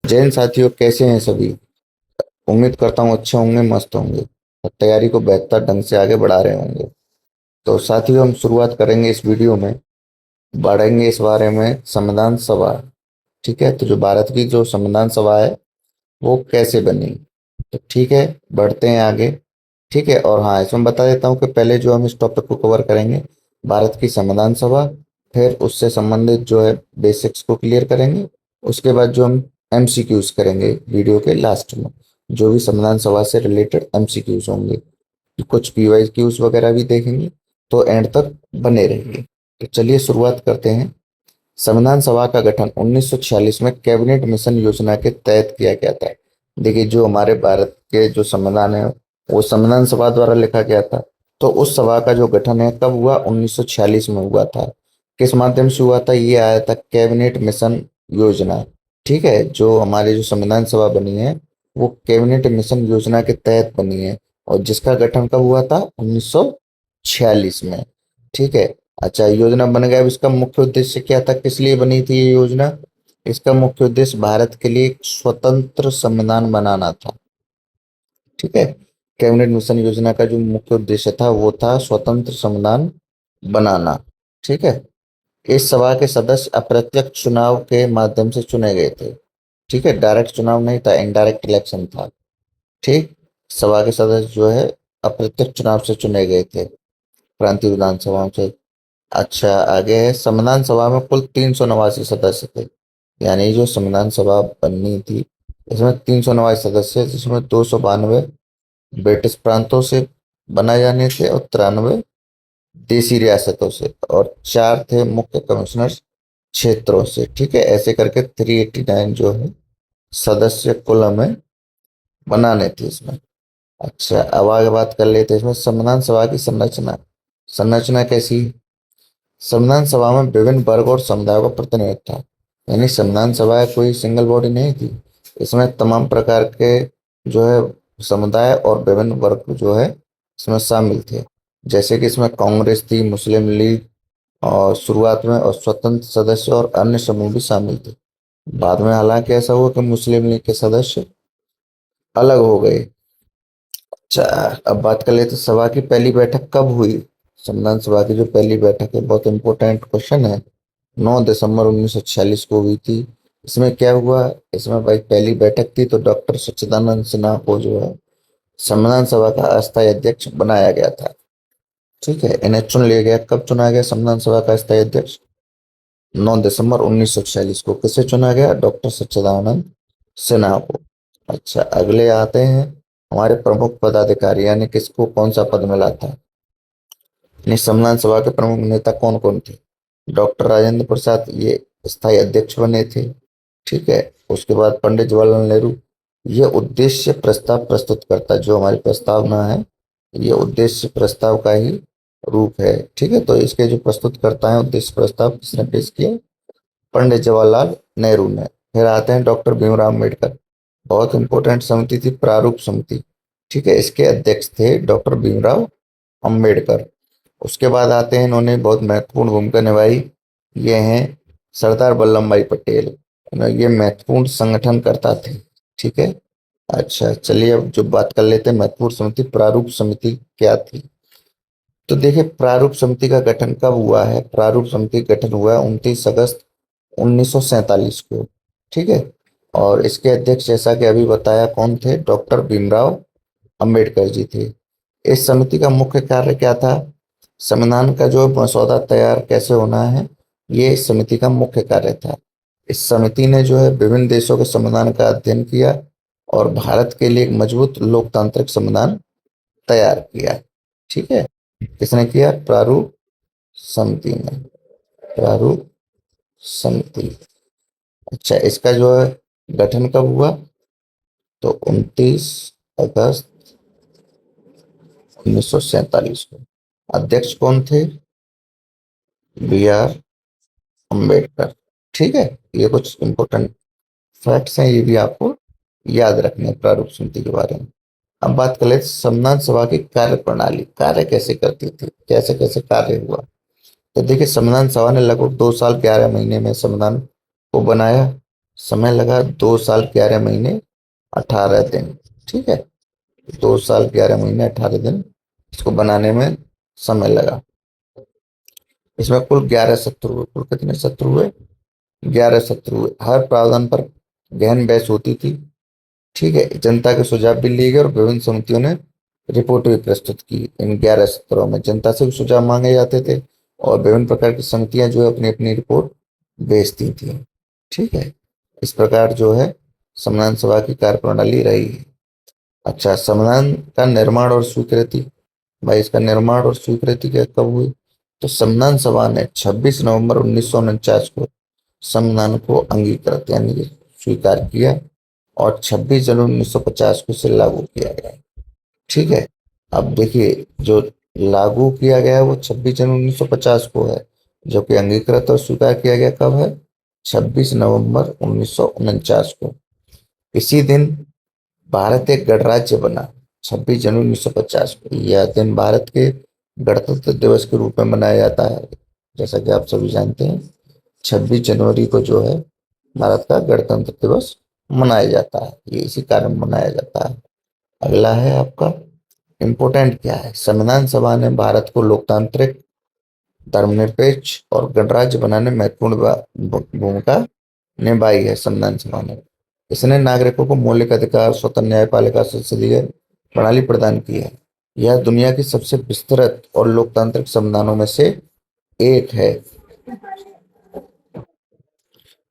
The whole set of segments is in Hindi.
जैन साथियों, कैसे हैं सभी। उम्मीद करता हूँ अच्छे होंगे, मस्त होंगे और तैयारी को बेहतर ढंग से आगे बढ़ा रहे होंगे। तो साथियों, हम शुरुआत करेंगे इस वीडियो में, बढ़ेंगे इस बारे में संविधान सभा। ठीक है, तो जो भारत की जो संविधान सभा है वो कैसे बनी। तो ठीक है, बढ़ते हैं आगे। ठीक है, और हाँ, इसमें बता देता हूँ कि पहले जो हम इस टॉपिक को कवर करेंगे, भारत की संविधान सभा, फिर उससे संबंधित जो है बेसिक्स को क्लियर करेंगे। उसके बाद जो हम एमसीक्यूज करेंगे वीडियो के लास्ट में, जो भी संविधान सभा से रिलेटेड एमसीक्यूज होंगे, कुछ पीवाईक्यूज वगैरह भी देखेंगे। तो एंड तक बने रहिए। तो चलिए शुरुआत करते हैं। संविधान सभा का गठन 1946 में कैबिनेट मिशन योजना के तहत किया गया था। देखिए, जो हमारे भारत के जो संविधान है वो संविधान सभा द्वारा लिखा गया था। तो उस सभा का जो गठन है कब हुआ, 1946 में हुआ था। किस माध्यम से हुआ था, ये आया था कैबिनेट मिशन योजना। ठीक है, जो हमारी जो संविधान सभा बनी है वो कैबिनेट मिशन योजना के तहत बनी है, और जिसका गठन कब हुआ था, 1946 में। ठीक है। अच्छा, योजना बन गया। अब इसका मुख्य उद्देश्य क्या था, किस लिए बनी थी ये योजना। इसका मुख्य उद्देश्य भारत के लिए एक स्वतंत्र संविधान बनाना था। ठीक है, कैबिनेट मिशन योजना का जो मुख्य उद्देश्य था वो था स्वतंत्र संविधान बनाना। ठीक है। इस सभा के सदस्य अप्रत्यक्ष चुनाव के माध्यम से चुने गए थे। ठीक है, डायरेक्ट चुनाव नहीं था, इनडायरेक्ट इलेक्शन था। ठीक। सभा के सदस्य जो है अप्रत्यक्ष चुनाव से चुने गए थे, प्रांतीय विधानसभाओं से। अच्छा, आगे है, संविधान सभा में कुल 389 सदस्य थे। यानी जो संविधान सभा बननी थी इसमें 389 सदस्य, जिसमें 292 ब्रिटिश प्रांतों से बनाए जाने थे और 93 देसी रियासतों से, और 4 थे मुख्य कमिश्नर क्षेत्रों से। ठीक है, ऐसे करके 389 जो है सदस्य कुल हमें बनाने थे इसमें। अच्छा, अब आगे बात कर लेते हैं इसमें संविधान सभा की संरचना। संरचना कैसी। संविधान सभा में विभिन्न वर्ग और समुदायों का प्रतिनिधित्व था। यानी संविधान सभा कोई सिंगल बॉडी नहीं थी। इसमें तमाम प्रकार के जो है समुदाय और विभिन्न वर्ग जो है इसमें शामिल थे। जैसे कि इसमें कांग्रेस थी, मुस्लिम लीग और शुरुआत में, और स्वतंत्र सदस्य और अन्य समूह भी शामिल थे। बाद में हालांकि ऐसा हुआ कि मुस्लिम लीग के सदस्य अलग हो गए। अच्छा, अब बात कर लेते हैं सभा की पहली बैठक कब हुई। संविधान सभा की जो पहली बैठक है, बहुत इंपॉर्टेंट क्वेश्चन है, 9 दिसंबर 1946 को हुई थी। इसमें क्या हुआ, इसमें भाई पहली बैठक थी तो डॉक्टर सच्चिदानंद सिन्हा को जो है संविधान सभा का अस्थायी अध्यक्ष बनाया गया था। ठीक है, इन्हें चुन लिया गया। कब चुना गया संविधान सभा का अस्थायी अध्यक्ष, 9 दिसंबर 1946 को। किसे चुना गया, डॉक्टर सच्चिदानंद सिन्हा को। अच्छा, अगले आते हैं हमारे प्रमुख पदाधिकारी, यानी किसको कौन सा पद मिला था। यानी संविधान सभा के प्रमुख नेता कौन कौन थे। डॉक्टर राजेंद्र प्रसाद, ये स्थायी अध्यक्ष बने थे। ठीक है। उसके बाद पंडित जवाहरलाल नेहरू, ये उद्देश्य प्रस्ताव प्रस्तुत करता, जो हमारी प्रस्तावना है ये उद्देश्य प्रस्ताव का ही रूप है। ठीक है, तो इसके जो प्रस्तुत करता है उद्देश्य प्रस्ताव किसने पेश किया, पंडित जवाहरलाल नेहरू ने। फिर आते हैं डॉक्टर भीमराव अम्बेडकर। बहुत इंपॉर्टेंट समिति थी प्रारूप समिति। ठीक है, इसके अध्यक्ष थे डॉक्टर भीमराव अम्बेडकर। उसके बाद आते हैं, इन्होंने बहुत महत्वपूर्ण भूमिका निभाई, ये हैं सरदार वल्लभ भाई पटेल। ये महत्वपूर्ण संगठन करता थे। ठीक है। अच्छा, चलिए अब जो बात कर लेते हैं महत्वपूर्ण समिति, प्रारूप समिति क्या थी। तो देखिए, प्रारूप समिति का गठन कब हुआ है। प्रारूप समिति का गठन हुआ है 29 अगस्त 1947 को। ठीक है, और इसके अध्यक्ष जैसा कि अभी बताया कौन थे, डॉक्टर भीमराव अंबेडकर जी थे। इस समिति का मुख्य कार्य क्या था, संविधान का जो मसौदा तैयार कैसे होना है, ये इस समिति का मुख्य कार्य था। इस समिति ने जो है विभिन्न देशों के संविधान का अध्ययन किया और भारत के लिए एक मजबूत लोकतांत्रिक संविधान तैयार किया। ठीक है, किसने किया, प्रारूप समिति ने। प्रारूप समिति। अच्छा, इसका जो है गठन कब हुआ, तो 29 अगस्त 1947 को। अध्यक्ष कौन थे, B.R. अम्बेडकर। ठीक है, ये कुछ इंपॉर्टेंट फैक्ट्स हैं, ये भी आपको याद रखने हैं प्रारूप समिति के बारे में। अब बात कर लेते संविधान सभा की कार्य प्रणाली, कार्य कैसे करती थी, कैसे कैसे कार्य हुआ। तो देखिए, संविधान सभा ने लगभग 2 साल 11 महीने में संविधान को बनाया। समय लगा 2 साल 11 महीने 18 दिन। ठीक है, 2 साल 11 महीने 18 दिन इसको बनाने में समय लगा। इसमें कुल 11 सत्र हुए। कुल कितने सत्र हुए? 11 सत्र हुए। हर प्रावधान पर गहन बहस होती थी। ठीक है, जनता के सुझाव भी लिए गए और विभिन्न समितियों ने रिपोर्ट भी प्रस्तुत की। इन 11 सत्रों में जनता से भी सुझाव मांगे जाते थे और विभिन्न प्रकार की समितियां जो है अपनी अपनी रिपोर्ट भेजती थी। ठीक है, इस प्रकार जो है संविधान सभा की कार्यप्रणाली रही है। अच्छा, संविधान का निर्माण और स्वीकृति। भाई इसका निर्माण और स्वीकृति क्या कब हुई? तो संविधान सभा ने 26 नवंबर 1949 को संविधान को अंगीकृत यानी कि स्वीकार किया और 26 जनवरी 1950 को इसे लागू किया गया। ठीक है, अब देखिए जो लागू किया गया है वो 26 जनवरी 1950 को है, जो कि अंगीकृत और स्वीकार किया गया कब है? 26 नवंबर 1949 को। इसी दिन भारत एक गणराज्य बना। 26 जनवरी 1950 को यह दिन भारत के गणतंत्र दिवस के रूप में मनाया जाता है। जैसा कि आप सभी जानते हैं 26 जनवरी को जो है भारत का गणतंत्र दिवस मनाया जाता है। ये इसी कारण मनाया जाता है। अगला है आपका इम्पोर्टेंट क्या है? संविधान सभा ने भारत को लोकतांत्रिक, धर्मनिरपेक्ष और गणराज्य बनाने में महत्वपूर्ण भूमिका निभाई है। संविधान सभा ने इसने नागरिकों को मौलिक अधिकार, स्वतंत्र न्यायपालिका, संसदीय प्रणाली प्रदान की है। यह दुनिया की सबसे विस्तृत और लोकतांत्रिक संविधानों में से एक है।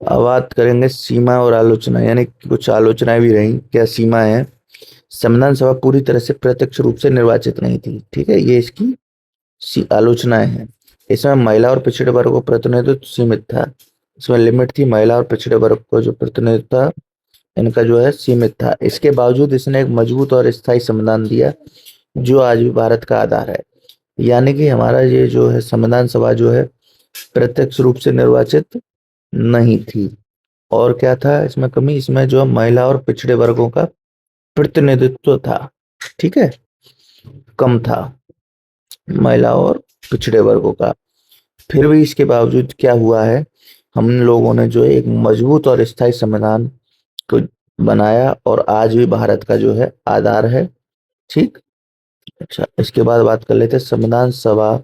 अब बात करेंगे सीमा और आलोचना, यानी कुछ आलोचनाएं भी रही। क्या सीमा है? संविधान सभा पूरी तरह से प्रत्यक्ष रूप से निर्वाचित नहीं थी। ठीक है, ये इसकी आलोचनाएं हैं। इसमें महिला और पिछड़े वर्ग को प्रतिनिधित्व सीमित था। इसमें लिमिट थी, महिला और पिछड़े वर्ग को जो प्रतिनिधित्व था इनका जो है सीमित था। इसके बावजूद इसने एक मजबूत और स्थायी संविधान दिया जो आज भी भारत का आधार है। यानी कि हमारा ये जो है संविधान सभा जो है प्रत्यक्ष रूप से निर्वाचित नहीं थी। और क्या था इसमें कमी? इसमें जो महिला और पिछड़े वर्गों का प्रतिनिधित्व था। ठीक है, कम था महिला और पिछड़े वर्गों का। फिर भी इसके बावजूद क्या हुआ है, हम लोगों ने जो है एक मजबूत और स्थायी संविधान को बनाया और आज भी भारत का जो है आधार है। ठीक। अच्छा, इसके बाद बात कर लेते हैं संविधान सभा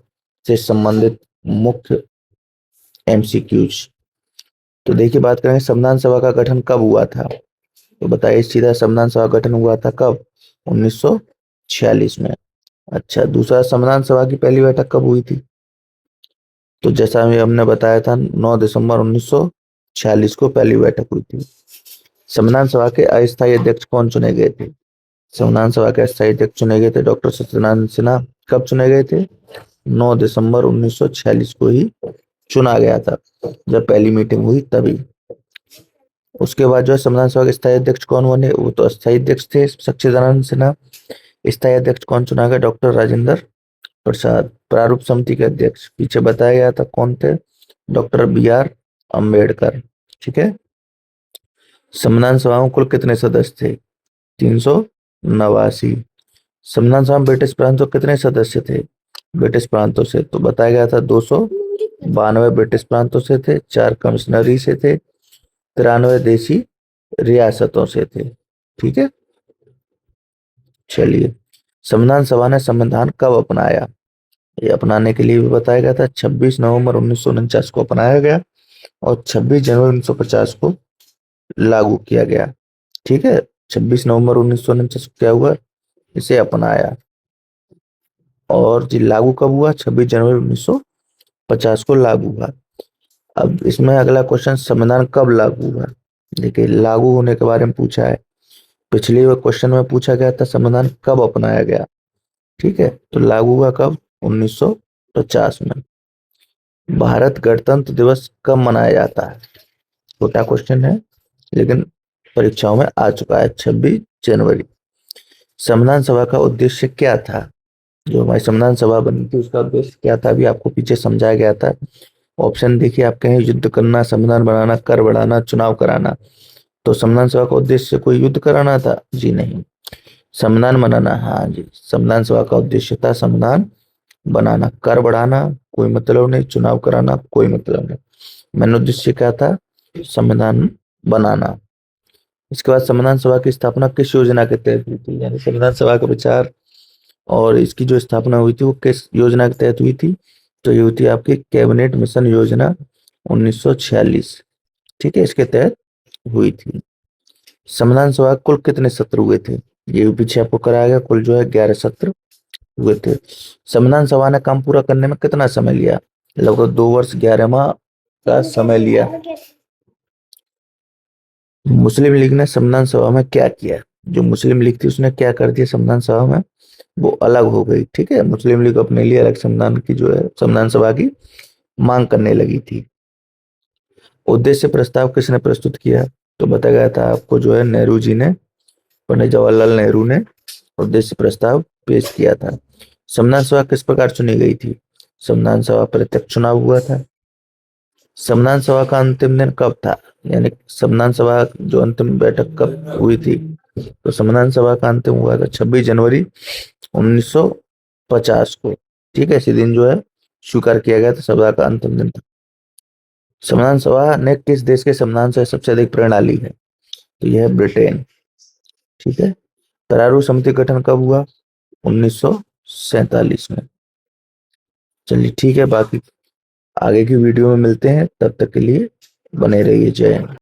से संबंधित मुख्य एमसीक्यूज। तो देखिए बात करेंगे संविधान सभा का गठन कब हुआ था। तो बताइए सीधा, संविधान सभा गठन हुआ था कब? 1946 में। अच्छा, दूसरा संविधान सभा की पहली बैठक कब हुई थी? तो जैसा हमने बताया था 9 दिसंबर 1946 को पहली बैठक हुई थी। संविधान सभा के अस्थायी अध्यक्ष कौन चुने गए थे? संविधान सभा के अस्थायी अध्यक्ष चुने गए थे डॉक्टर सत्यनारायण सिन्हा। कब चुने गए थे? 9 दिसंबर 1946 को ही चुना गया था, जब पहली मीटिंग हुई तभी। उसके बाद जो है संविधान सभा के स्थायी अध्यक्ष कौन बने? वो तो अस्थायी अध्यक्ष थे सच्चिदानंद सिन्हा। स्थायी अध्यक्ष कौन चुना गया? डॉक्टर राजेंद्र प्रसाद। प्रारूप समिति के अध्यक्ष पीछे बताया गया था कौन थे? Doctor BR Ambedkar. ठीक है, संविधान सभा में कुल कितने सदस्य थे? 389। संविधान सभा में ब्रिटिश प्रांतों कितने सदस्य थे? ब्रिटिश प्रांतों से तो बताया गया था 292 ब्रिटिश प्रांतों से थे, 4 कमिश्नरी से थे, 93 देशी रियासतों से थे। ठीक है, चलिए संविधान सभा ने संविधान कब अपनाया? ये अपनाने के लिए भी बताया गया था 26 नवंबर 1949 को अपनाया गया और 26 जनवरी 1950 को लागू किया गया। ठीक है, 26 नवंबर 1949 को क्या हुआ? इसे अपनाया। और जी लागू कब हुआ? 26 जनवरी 1950 को लागू हुआ। अब इसमें अगला क्वेश्चन, संविधान कब लागू हुआ? देखिए लागू होने के बारे में पूछा है। पिछले क्वेश्चन में पूछा गया था संविधान कब अपनाया गया। ठीक है, तो लागू हुआ कब? 1950 में। भारत गणतंत्र दिवस कब मनाया जाता है? छोटा क्वेश्चन है लेकिन परीक्षाओं में आ चुका है, 26 जनवरी। संविधान सभा का उद्देश्य क्या था? जो हमारी संविधान सभा बनी थी उसका उद्देश्य क्या था, अभी आपको पीछे समझाया गया था। ऑप्शन देखिए, आप कहें युद्ध करना, संविधान बनाना, कर बढ़ाना, चुनाव कराना। तो संविधान सभा का उद्देश्य कोई युद्ध कराना था? जी नहीं। संविधान बनाना, हाँ जी, संविधान सभा का उद्देश्य था संविधान बनाना। कर बढ़ाना कोई मतलब नहीं, चुनाव कराना कोई मतलब नहीं। मेन उद्देश्य क्या था? संविधान बनाना। इसके बाद संविधान सभा की स्थापना किस योजना के तहत हुई थी, यानी संविधान सभा का विचार और इसकी जो स्थापना हुई थी वो किस योजना के तहत हुई थी, तो ये हुई थी आपकी कैबिनेट मिशन योजना 1946। ठीक है, इसके तहत हुई थी। संविधान सभा कुल कितने सत्र हुए थे, ये भी पीछे आपको कराया गया, कुल जो है 11 सत्र हुए थे। संविधान सभा ने काम पूरा करने में कितना समय लिया, लगभग 2 वर्ष 11 माह का समय लिया। मुस्लिम लीग ने संविधान सभा में क्या किया, जो मुस्लिम लीग थी उसने क्या कर दिया संविधान सभा में, वो अलग हो गई। ठीक है, मुस्लिम लीग अपने लिए अलग संविधान की जो है संविधान सभा की मांग करने लगी थी। उद्देश्य प्रस्ताव किसने प्रस्तुत किया, तो बताया गया था आपको जो है नेहरू जी ने, पंडित जवाहरलाल नेहरू ने उद्देश्य प्रस्ताव पेश किया था। संविधान सभा किस प्रकार चुनी गई थी, संविधान सभा प्रत्यक्ष चुनाव हुआ था। संविधान सभा का अंतिम दिन कब था, यानी संविधान सभा जो अंतिम बैठक कब हुई थी, तो संविधान सभा का अंतिम हुआ था 26 जनवरी 1950 को। ठीक है, इसी दिन जो है स्वीकार किया गया था, सभा का अंतिम दिन था। संविधान सभा ने किस देश के संविधान से सबसे अधिक प्रेरणा ली है, तो यह है ब्रिटेन। ठीक है, करारू समिति गठन कब हुआ, 1947 में। चलिए ठीक है, बाकी आगे की वीडियो में मिलते हैं, तब तक के लिए बने रहिए। जय हिंद।